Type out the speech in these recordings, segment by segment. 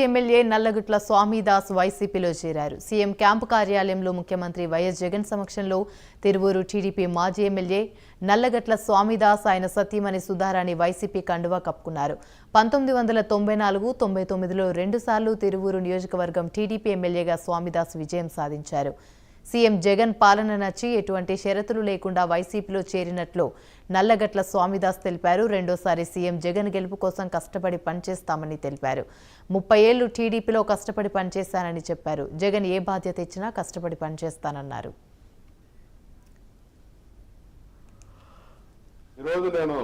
MLA Nallagutla Swamidas వైసీపీలో చేరారు. CM camp కార్యాలయంలో ముఖ్యమంత్రి వైఎస్ జగన్ సమక్షంలో తిరువూరు టీడీపీ మాజీ ఎమ్మెల్యే నల్లగట్ల స్వామిదాస్ ఆయన సతీమణి సుధారాణి వైసీపీ కండువా కప్పుకున్నారు. 1994-99లో 2 సార్లు తిరువూరు నియోజకవర్గం టీడీపీ ఎమ్మెల్యేగా స్వామిదాస్ విజయం సాధించారు. సీఎం జగన్ పాలన నచ్చి ఎటువంటి షరతులు లేకుండా వైసీపీలో చేరినట్లు నల్లగట్ల స్వామిదాస్ తెలిపారు. రెండోసారి సీఎం జగన్ గెలుపు కోసం కష్టపడి పనిచేస్తామని తెలిపారు. 30 ఏళ్లు టీడీపీలో కష్టపడి పనిచేశానని చెప్పారు. జగన్ ఏ బాధ్యత ఇచ్చినా కష్టపడి పనిచేస్తానన్నారు. ఈరోజు నేను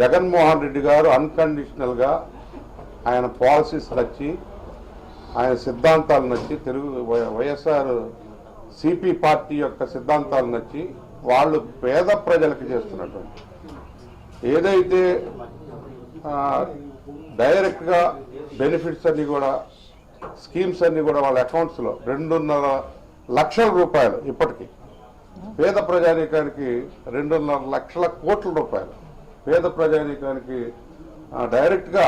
జగన్మోహన్ రెడ్డి గారు అన్కండిషనల్గా ఆయన పాలసీస్ నచ్చి ఆయన సిద్ధాంతాలు నచ్చి వైఎస్ఆర్ సిపి పార్టీ యొక్క సిద్ధాంతాలు నచ్చి వాళ్ళు పేద ప్రజలకు చేస్తున్నటువంటి ఏదైతే డైరెక్ట్గా బెనిఫిట్స్ అన్నీ కూడా స్కీమ్స్ అన్నీ కూడా వాళ్ళ అకౌంట్స్లో 2.5 లక్షల రూపాయలు ఇప్పటికీ పేద ప్రజానీకానికి 2.5 లక్షల కోట్ల రూపాయలు పేద ప్రజానీకానికి డైరెక్ట్గా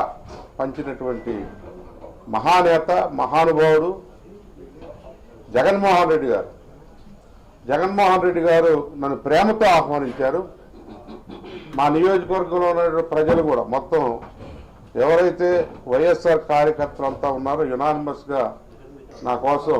పంచినటువంటి మహానేత మహానుభావుడు జగన్మోహన్ రెడ్డి గారు. జగన్మోహన్ రెడ్డి గారు నన్ను ప్రేమతో ఆహ్వానించారు. మా నియోజకవర్గంలో ఉన్న ప్రజలు కూడా మొత్తం ఎవరైతే వైఎస్ఆర్ కార్యకర్తలు అంతా ఉన్నారో యునానిమస్గా నా కోసం